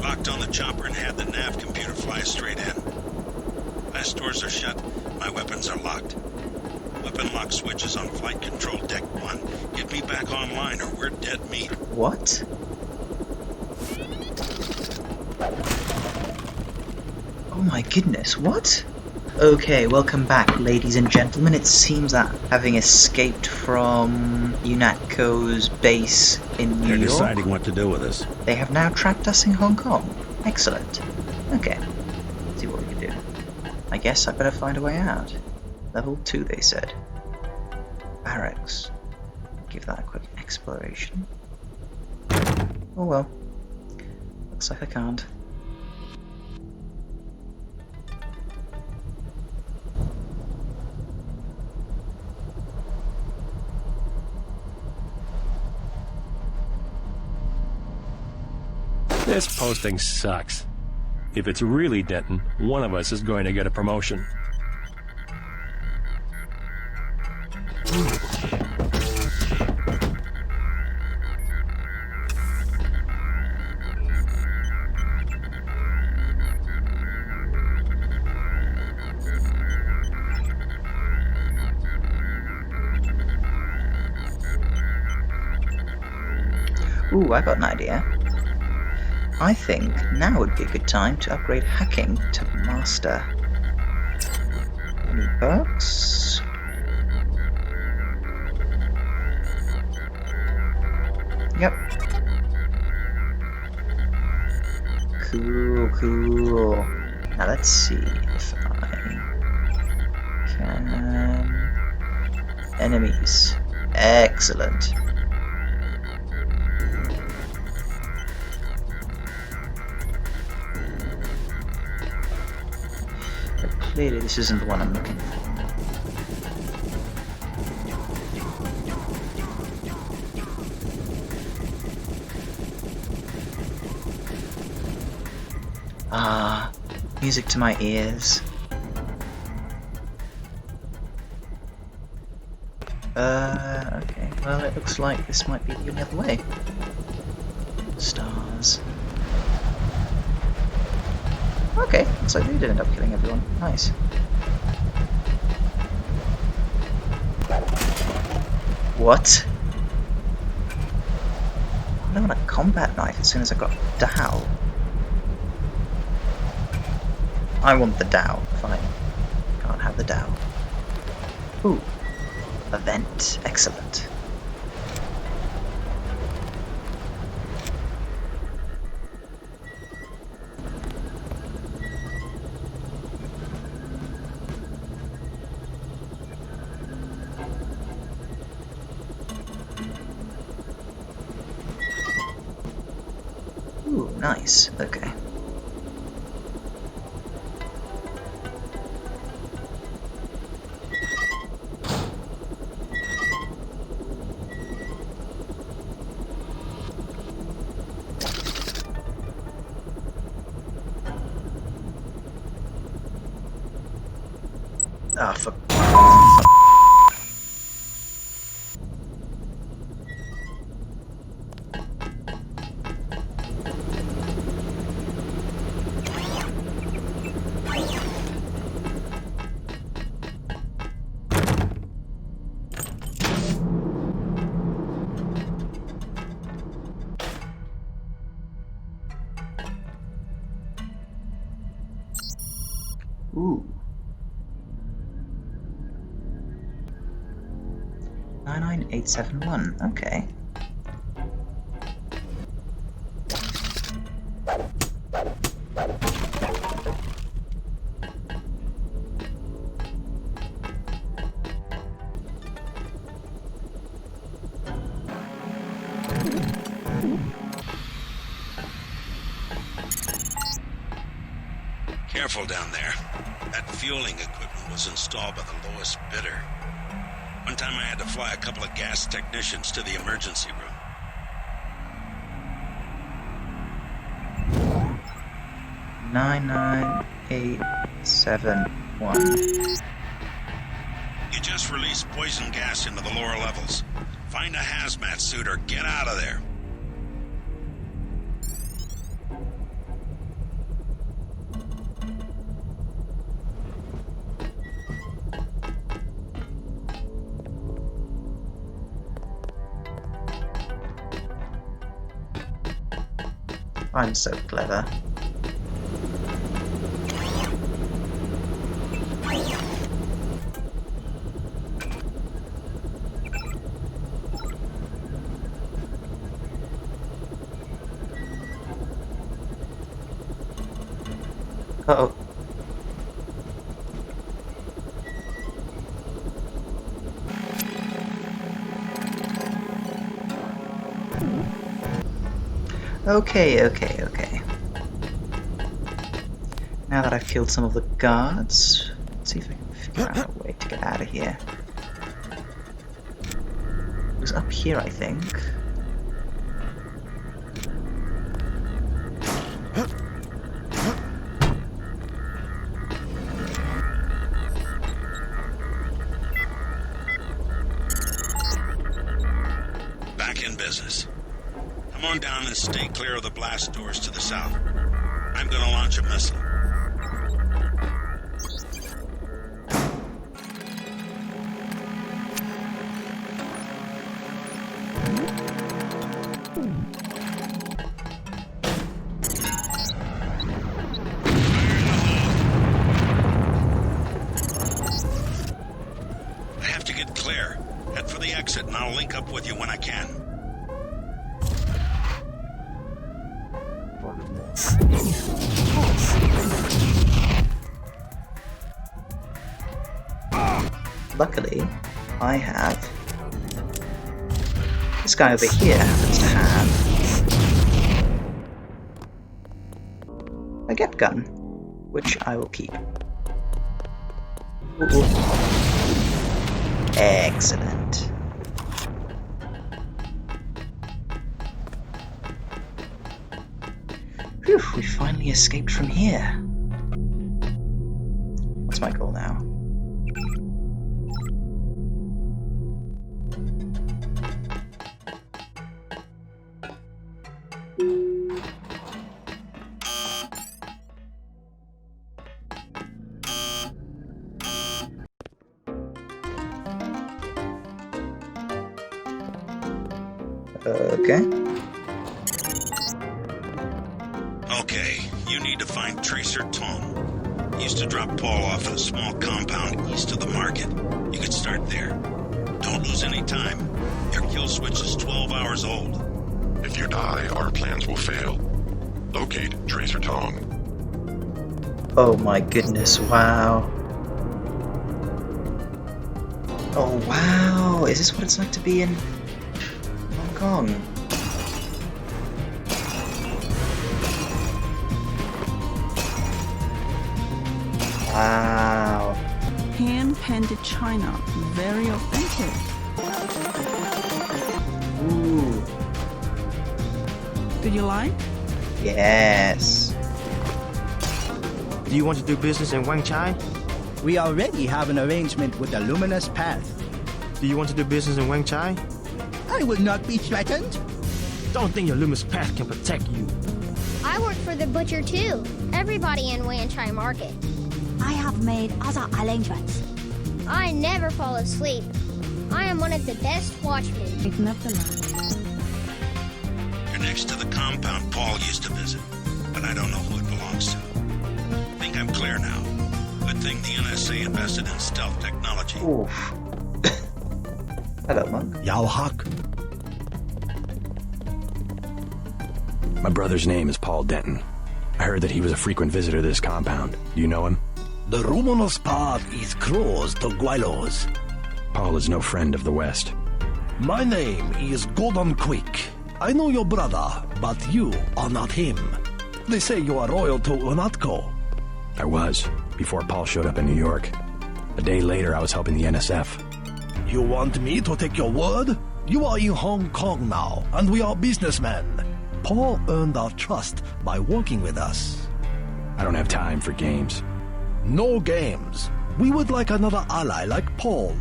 Locked on the chopper and had the nav computer fly straight in. Blast doors are shut. My weapons are locked. Weapon lock switch is on flight control deck 1. Get me back online or we're dead meat. What? Oh my goodness, what? Okay, welcome back, ladies and gentlemen. It seems that having escaped from UNATCO's base in New York... They're deciding what to do with us. They have now trapped us in Hong Kong. Excellent. Okay, let's see what we can do. I guess I better find a way out. Level 2, they said. Barracks. Give that a quick exploration. Oh well. Looks like I can't. This posting sucks. If it's really Denton, one of us is going to get a promotion. Ooh, I got an idea. I think now would be a good time to upgrade hacking to master. Any perks? Yep. Cool. Now let's see if I can... Enemies. Excellent. Clearly this isn't the one I'm looking for. Ah, music to my ears. Okay, well it looks like this might be the only other way. Stars. Okay, looks like they did end up killing everyone. Nice. What? I want a combat knife as soon as I got Dow. I want the Dow. Fine. Can't have the Dow. Ooh. Event. Excellent. Ooh, nice. Okay. Ah, for... Ooh. 99871, okay. Careful down there. That fueling equipment was installed by the lowest bidder. One time I had to fly a couple of gas technicians to the emergency room. Nine 871. You just released poison gas into the lower levels. Find a hazmat suit or get out of there. I'm so clever. Uh-oh. Okay. Now that I've killed some of the guards, let's see if I can figure out a way to get out of here. It was up here, I think. Back in business. Come on down and stay clear of the blast doors to the south. I'm gonna launch a missile. I have to get clear. Head for the exit and I'll link up with you when I can. Luckily, I have this guy over here happens to have a get gun, which I will keep. Ooh. Excellent. Phew, we finally escaped from here. What's my goal now? Okay, you need to find Tracer Tong. He used to drop Paul off at a small compound east of the market. You could start there. Don't lose any time. Your kill switch is 12 hours old. If you die, our plans will fail. Locate Tracer Tong. Oh my goodness, wow. Oh wow, is this what it's like to be in Hong Kong? Wow. Hand-painted china, very authentic. Ooh. Did you like? Yes. Do you want to do business in Wan Chai? We already have an arrangement with the Luminous path. Do you want to do business in Wan Chai? I will not be threatened. Don't think your Luminous path can protect you. I work for the butcher too. Everybody in Wan Chai Market. I have made other arrangements. I never fall asleep. I am one of the best watchmen. It's not the line. You're next to the compound Paul used to visit, but I don't know who it belongs to. I think I'm clear now. Good thing the NSA invested in stealth technology. Oof. Hello, Monk. Yao Hak. My brother's name is Paul Denton. I heard that he was a frequent visitor to this compound. Do you know him? The Luminous path is closed to Guilos. Paul is no friend of the West. My name is Gordon Quick. I know your brother, but you are not him. They say you are loyal to Unatco. I was, before Paul showed up in New York. A day later, I was helping the NSF. You want me to take your word? You are in Hong Kong now, and we are businessmen. Paul earned our trust by working with us. I don't have time for games. No games. We would like another ally like Paul.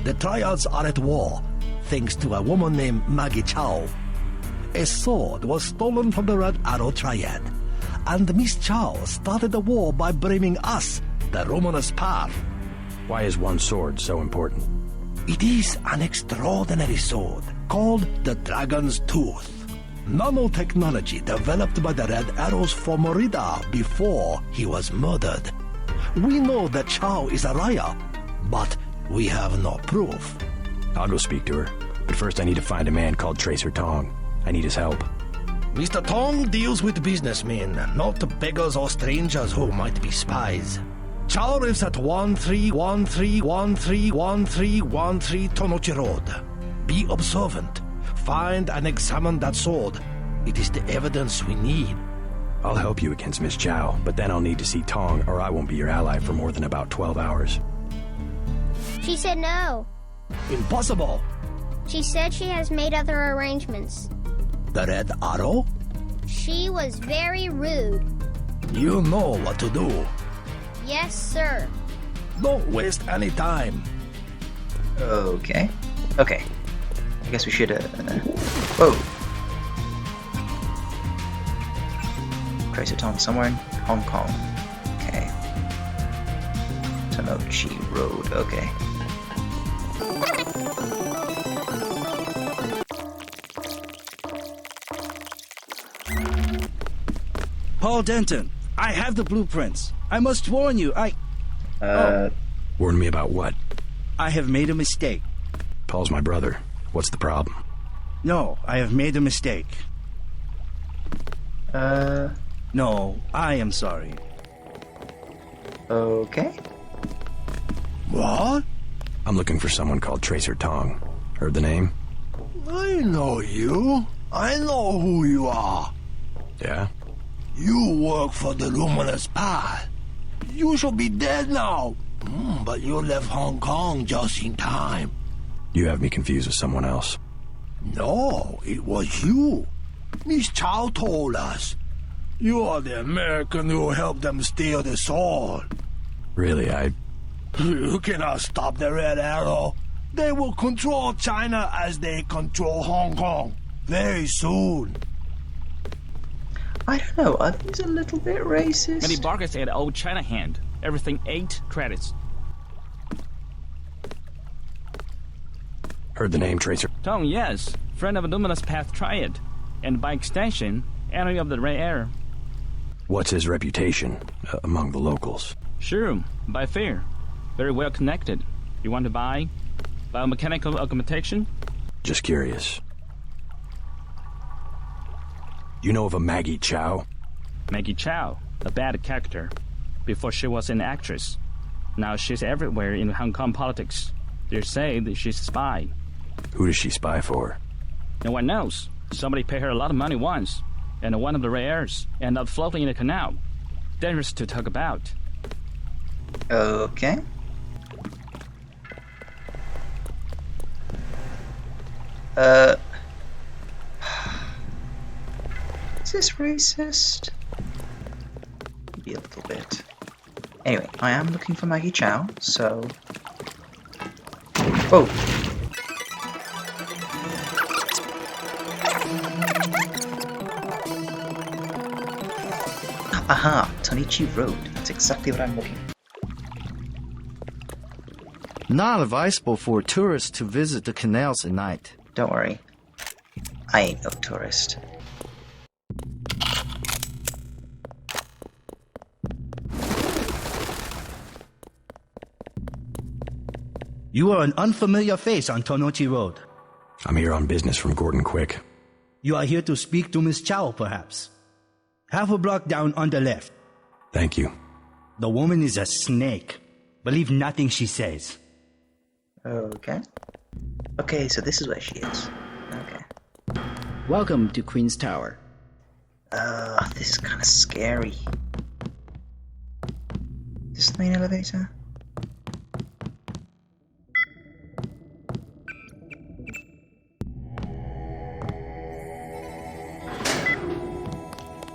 The Triads are at war, thanks to a woman named Maggie Chow. A sword was stolen from the Red Arrow Triad, and Miss Chow started the war by blaming us, the Luminous path. Why is one sword so important? It is an extraordinary sword called the Dragon's Tooth. Nanotechnology developed by the Red Arrows for Merida before he was murdered. We know that Chow is a liar, but we have no proof. I'll go speak to her. But first I need to find a man called Tracer Tong. I need his help. Mr. Tong deals with businessmen, not beggars or strangers who might be spies. Chow lives at 1313131313 Tonochi Road. Be observant. Find and examine that sword. It is the evidence we need. I'll help you against Miss Chow, but then I'll need to see Tong or I won't be your ally for more than about 12 hours. She said no. Impossible. She said she has made other arrangements. The Red Arrow? She was very rude. You know what to do. Yes, sir. Don't waste any time. Okay. Okay. I guess we should, whoa! Tracer Tong somewhere in Hong Kong. Okay. Tonochi Road, okay. Paul Denton, I have the blueprints. I must warn you, Warn me about what? I have made a mistake. Paul's my brother. What's the problem? No, I have made a mistake. No, I am sorry. Okay. What? I'm looking for someone called Tracer Tong. Heard the name? I know you. I know who you are. Yeah? You work for the Luminous path. You should be dead now. But you left Hong Kong just in time. You have me confused with someone else. No, it was you. Miss Chow told us. You are the American who helped them steal the sword. Really, You cannot stop the Red Arrow. They will control China as they control Hong Kong very soon. I don't know, are these a little bit racist? Many bargains at Old China Hand. Everything 8 credits. Heard the name, Tracer? Tong, yes. Friend of Luminous Path Triad. And by extension, enemy of the Red Air. What's his reputation among the locals? Sure, by fair. Very well connected. You want to buy? Biomechanical augmentation? Just curious. You know of a Maggie Chow? Maggie Chow, a bad character. Before she was an actress. Now she's everywhere in Hong Kong politics. They say that she's a spy. Who does she spy for? No one knows. Somebody paid her a lot of money once. And one of the rare airs ended up floating in the canal. Dangerous to talk about. Okay. Is this racist? Maybe a little bit. Anyway, I am looking for Maggie Chow, so... Whoa! Aha! Tonichi Road. That's exactly what I'm looking for. Not advisable for tourists to visit the canals at night. Don't worry. I ain't no tourist. You are an unfamiliar face on Tonochi Road. I'm here on business from Gordon Quick. You are here to speak to Miss Chow, perhaps. Half a block down on the left. Thank you. The woman is a snake. Believe nothing she says. Okay. Okay, so this is where she is. Okay. Welcome to Queen's Tower. This is kind of scary. Is this the main elevator?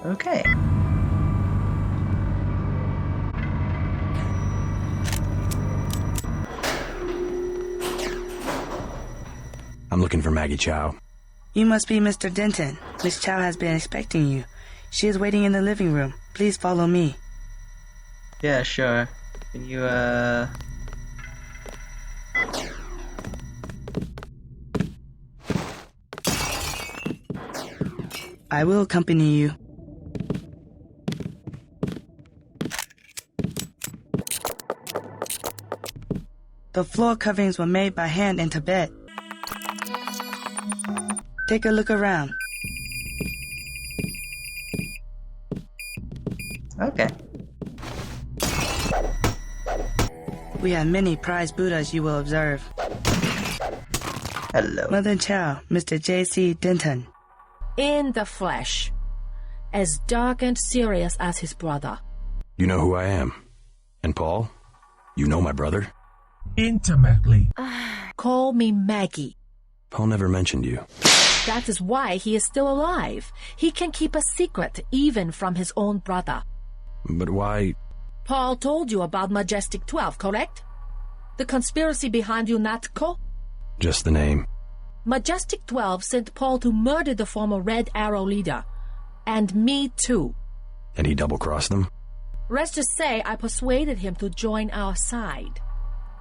Okay. I'm looking for Maggie Chow. You must be Mr. Denton. Miss Chow has been expecting you. She is waiting in the living room. Please follow me. Yeah, sure. Can you, I will accompany you. The floor coverings were made by hand in Tibet. Take a look around. Okay. We have many prized Buddhas you will observe. Hello. Mother Chow, Mr. J.C. Denton. In the flesh. As dark and serious as his brother. You know who I am. And Paul? You know my brother? Intimately. Call me Maggie. Paul never mentioned you. That is why he is still alive. He can keep a secret even from his own brother. But why? Paul told you about Majestic 12, correct? The conspiracy behind UNATCO? Just the name. Majestic 12 sent Paul to murder the former Red Arrow leader. And me too. And he double-crossed them? Rest to say, I persuaded him to join our side.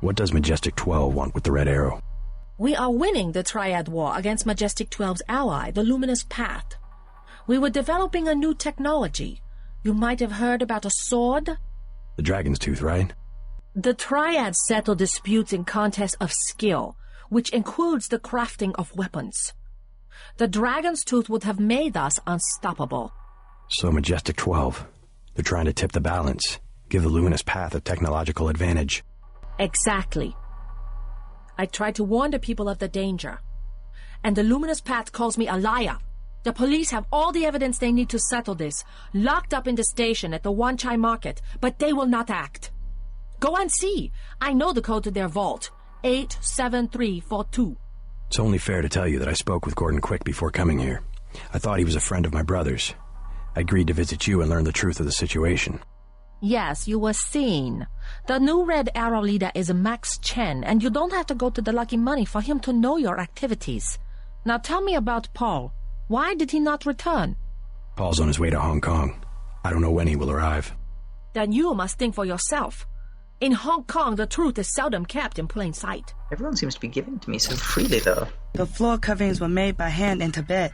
What does Majestic 12 want with the Red Arrow? We are winning the Triad war against Majestic 12's ally, the Luminous Path. We were developing a new technology. You might have heard about a sword? The Dragon's Tooth, right? The Triads settle disputes in contests of skill, which includes the crafting of weapons. The Dragon's Tooth would have made us unstoppable. So Majestic 12, they're trying to tip the balance, give the Luminous Path a technological advantage. Exactly. I tried to warn the people of the danger. And the Luminous Path calls me a liar. The police have all the evidence they need to settle this, locked up in the station at the Wan Chai Market, but they will not act. Go and see. I know the code to their vault. 87342. It's only fair to tell you that I spoke with Gordon Quick before coming here. I thought he was a friend of my brother's. I agreed to visit you and learn the truth of the situation. Yes, you were seen. The new Red Arrow leader is Max Chen, and you don't have to go to the Lucky Money for him to know your activities. Now tell me about Paul. Why did he not return? Paul's on his way to Hong Kong. I don't know when he will arrive. Then you must think for yourself. In Hong Kong, the truth is seldom kept in plain sight. Everyone seems to be giving it to me so freely, though. The floor coverings were made by hand in Tibet.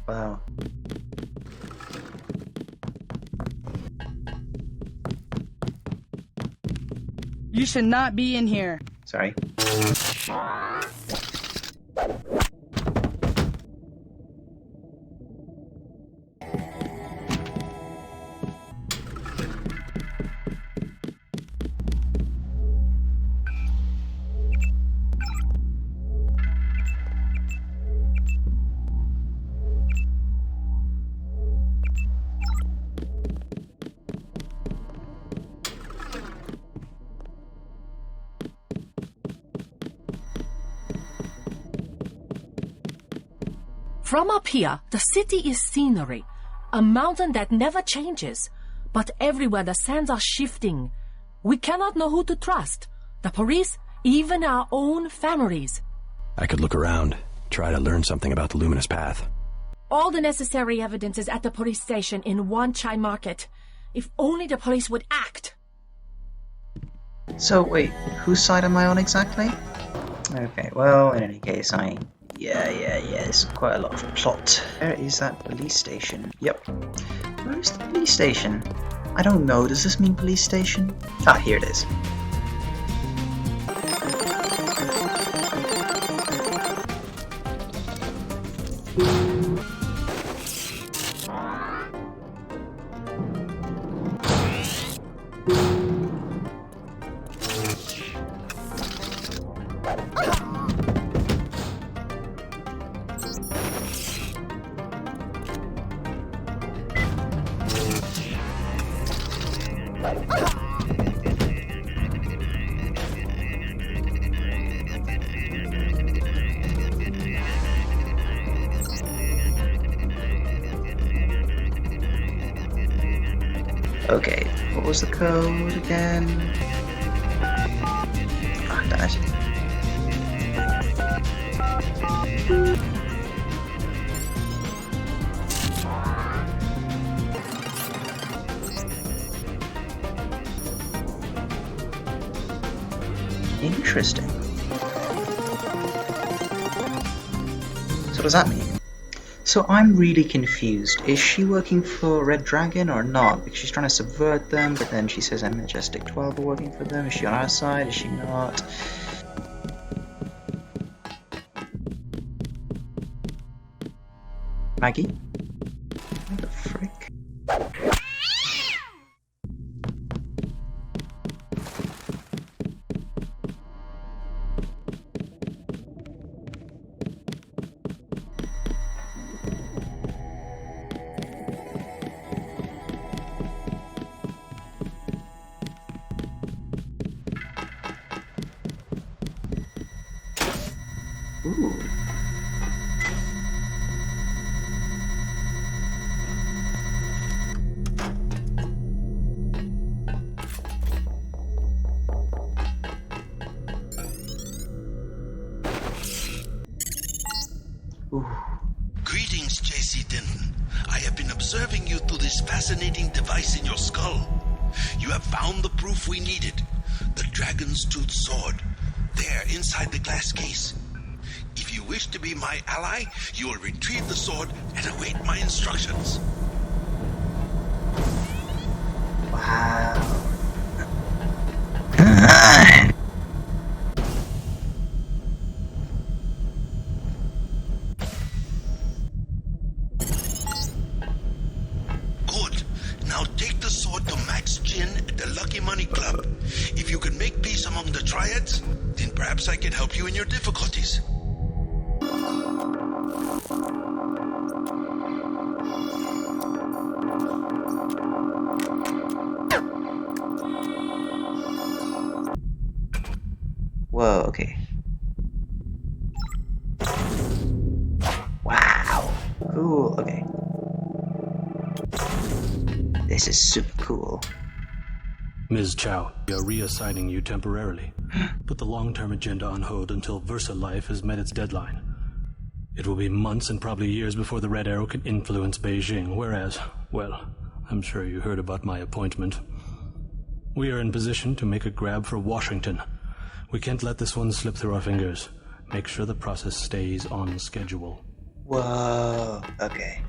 Wow. You should not be in here. Sorry. From up here, the city is scenery, a mountain that never changes. But everywhere the sands are shifting. We cannot know who to trust. The police, even our own families. I could look around, try to learn something about the Luminous Path. All the necessary evidence is at the police station in Wan Chai Market. If only the police would act. So, wait, whose side am I on exactly? Okay, well, in any case, Yeah, there's quite a lot of plot. Where is that police station? Yep. Where is the police station? I don't know, does this mean police station? Ah, here it is. Okay, what was the code again? Ah, damn it. Interesting. So what does that mean? So I'm really confused. Is she working for Red Dragon or not? Because she's trying to subvert them, but then she says I'm Majestic 12 are working for them. Is she on our side? Is she not? Maggie? What the frick? Ooh. Greetings, J.C. Denton. I have been observing you through this fascinating device in your skull. You have found the proof we needed. The Dragon's Tooth Sword. There, inside the glass case. If you wish to be my ally, you will retrieve the sword and await my instructions. Wow. Good. Now take the sword to Max Chin at the Lucky Money Club. If you can make peace among the Triads, then perhaps I can help you in your difficulties. Whoa, okay. Wow. Cool, okay. This is super cool. Ms. Chow, we are reassigning you temporarily. Put the long-term agenda on hold until Versa Life has met its deadline. It will be months and probably years before the Red Arrow can influence Beijing, whereas, well, I'm sure you heard about my appointment. We are in position to make a grab for Washington. We can't let this one slip through our fingers. Make sure the process stays on schedule. Whoa, okay.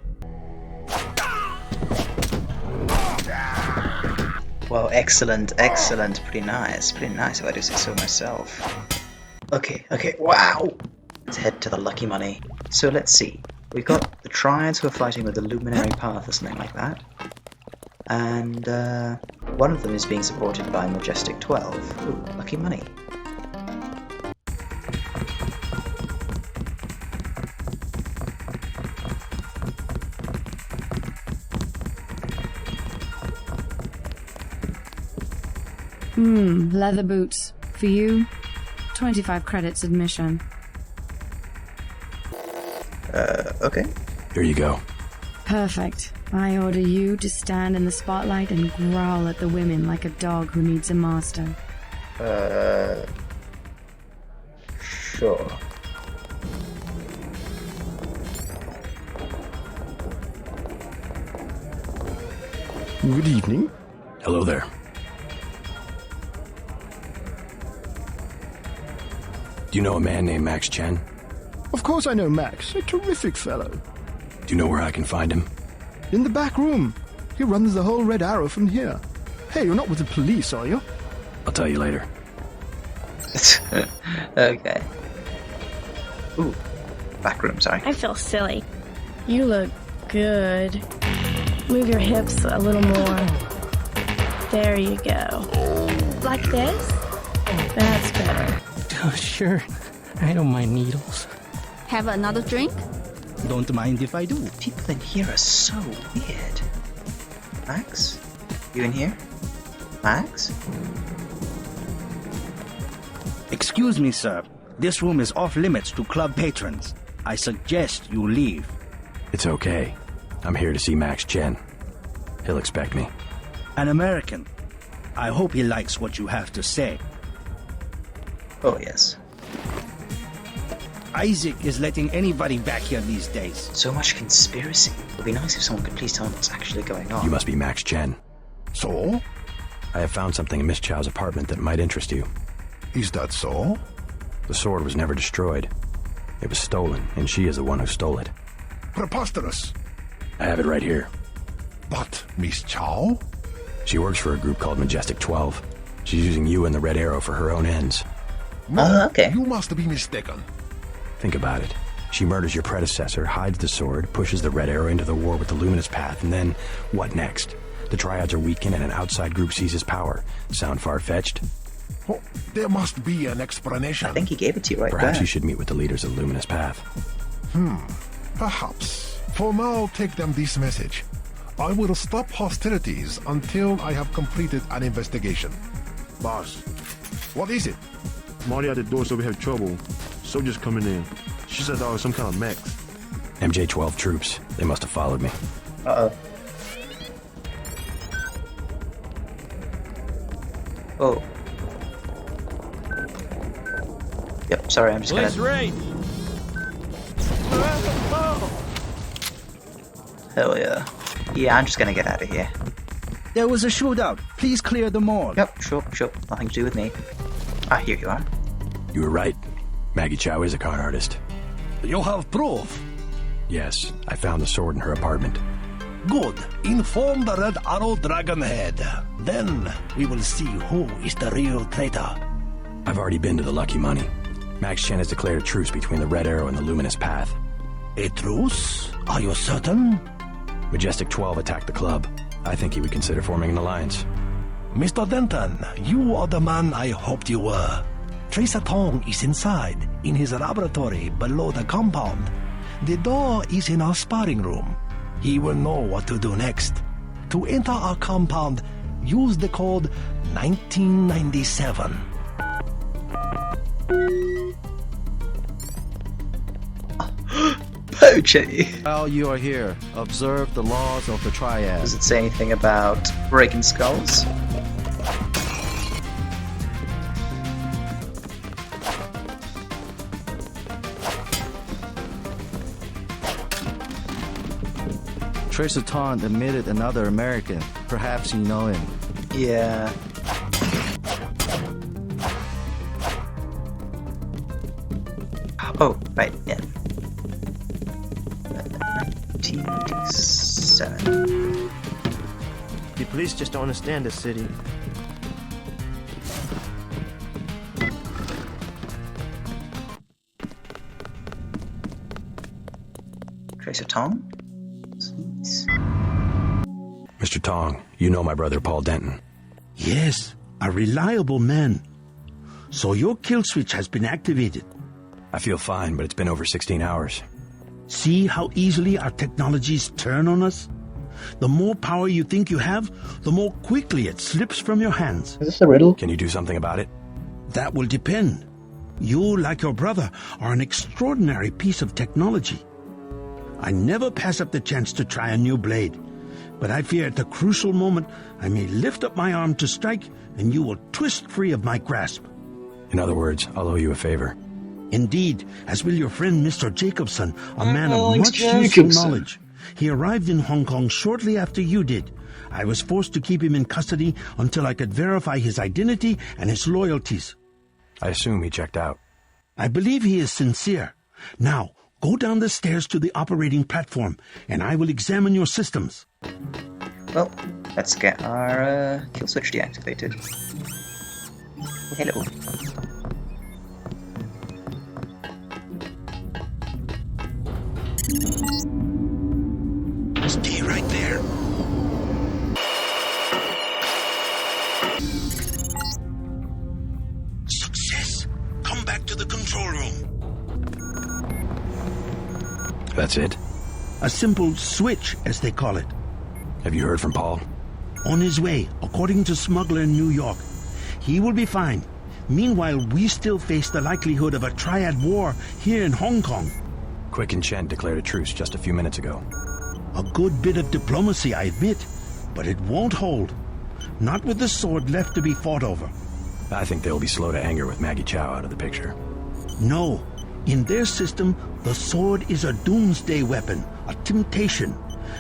Well, excellent, excellent, pretty nice if I do say so myself. Okay, wow! Let's head to the Lucky Money. So let's see. We've got the Triads who are fighting with the Luminary Path or something like that. And one of them is being supported by Majestic 12. Ooh, Lucky Money. Leather boots. For you, 25 credits admission. Okay. Here you go. Perfect. I order you to stand in the spotlight and growl at the women like a dog who needs a master. Sure. Good evening. Hello there. Do you know a man named Max Chen? Of course I know Max, a terrific fellow. Do you know where I can find him? In the back room. He runs the whole Red Arrow from here. Hey, you're not with the police, are you? I'll tell you later. Okay. Ooh, back room, sorry. I feel silly. You look good. Move your hips a little more. There you go. Like this? That's better. Oh, sure. I don't mind needles. Have another drink? Don't mind if I do. People in here are so weird. Max? You in here? Max? Excuse me, sir. This room is off limits to club patrons. I suggest you leave. It's okay. I'm here to see Max Chen. He'll expect me. An American. I hope he likes what you have to say. Oh, yes. Isaac is letting anybody back here these days. So much conspiracy. It would be nice if someone could please tell me what's actually going on. You must be Max Chen. So? I have found something in Miss Chow's apartment that might interest you. Is that so? The sword was never destroyed. It was stolen, and she is the one who stole it. preposterous. I have it right here. But Miss Chow? She works for a group called Majestic 12. She's using you and the Red Arrow for her own ends. No, okay. You must be mistaken. Think about it. She murders your predecessor, hides the sword, pushes the Red Arrow into the war with the Luminous path, and then, what next? The Triads are weakened and an outside group seizes power. Sound far-fetched? Oh, there must be an explanation. I think he gave it to you right Perhaps there. you should meet with the leaders of the Luminous path. Perhaps. For now, take them this message. I will stop hostilities until I have completed an investigation. Boss, What is it? Marty at the door said we have trouble. Soldiers coming in. She said there was some kind of mech. MJ-12 troops. They must have followed me. Uh-oh. Oh. Yep, sorry, I'm just gonna... Hell yeah. Yeah, I'm just gonna get out of here. There was a shootout. Please clear the mall. Yep, sure. Nothing to do with me. Ah, here you are. You were right. Maggie Chow is a con artist. You have proof. Yes, I found the sword in her apartment. Good. Inform the Red Arrow Dragonhead. Then we will see who is the real traitor. I've already been to the Lucky Money. Max Chen has declared a truce between the Red Arrow and the Luminous Path. A truce? Are you certain? Majestic 12 attacked the club. I think he would consider forming an alliance. Mr. Denton, you are the man I hoped you were. Tracer Tong is inside, in his laboratory below the compound. The door is in our sparring room. He will know what to do next. To enter our compound, use the code 1997. Poachy! While you are here, observe the laws of the Triads. Does it say anything about breaking skulls? Tracer Tong admitted another American. Perhaps you know him. Yeah. Oh, right, yeah. 1987. The police just don't understand this city. Tracer Tong? Mr. Tong, you know my brother Paul Denton. Yes, a reliable man. So your kill switch has been activated. I feel fine, but it's been over 16 hours. See how easily our technologies turn on us? The more power you think you have, the more quickly it slips from your hands. Is this a riddle? Can you do something about it? That will depend. You, like your brother, are an extraordinary piece of technology. I never pass up the chance to try a new blade, but I fear at the crucial moment I may lift up my arm to strike and you will twist free of my grasp. In other words, I'll owe you a favor. Indeed, as will your friend Mr. Jacobson, a man of much useful knowledge. He arrived in Hong Kong shortly after you did. I was forced to keep him in custody until I could verify his identity and his loyalties. I assume he checked out. I believe he is sincere. Now, go down the stairs to the operating platform, and I will examine your systems. Well, let's get our kill switch deactivated. Hello. Stay right there. Success! Come back to the control room. That's it? A simple switch, as they call it. Have you heard from Paul? On his way, according to Smuggler in New York. He will be fine. Meanwhile, we still face the likelihood of a Triad war here in Hong Kong. Quick and Chen declared a truce just a few minutes ago. A good bit of diplomacy, I admit, but it won't hold. Not with the sword left to be fought over. I think they'll be slow to anger with Maggie Chow out of the picture. No. In their system, the sword is a doomsday weapon, a temptation.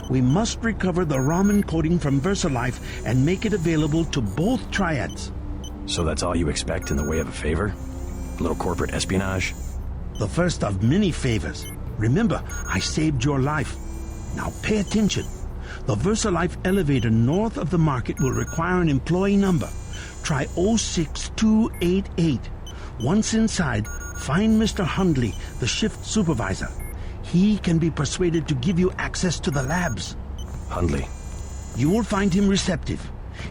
We must recover the Raman coding from VersaLife and make it available to both Triads. So that's all you expect in the way of a favor? A little corporate espionage? The first of many favors. Remember, I saved your life. Now pay attention. The VersaLife elevator north of the market will require an employee number. Try 06288. Once inside, find Mr. Hundley, the shift supervisor. He can be persuaded to give you access to the labs. Hundley. You will find him receptive.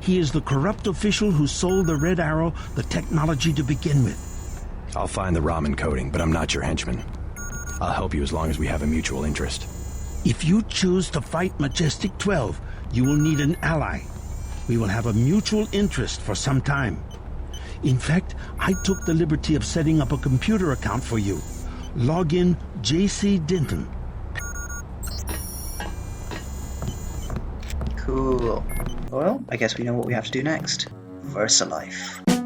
He is the corrupt official who sold the Red Arrow the technology to begin with. I'll find the ramen coding, but I'm not your henchman. I'll help you as long as we have a mutual interest. If you choose to fight Majestic 12, you will need an ally. We will have a mutual interest for some time. In fact, I took the liberty of setting up a computer account for you. Log in JC Denton. Cool. Well, I guess we know what we have to do next. VersaLife.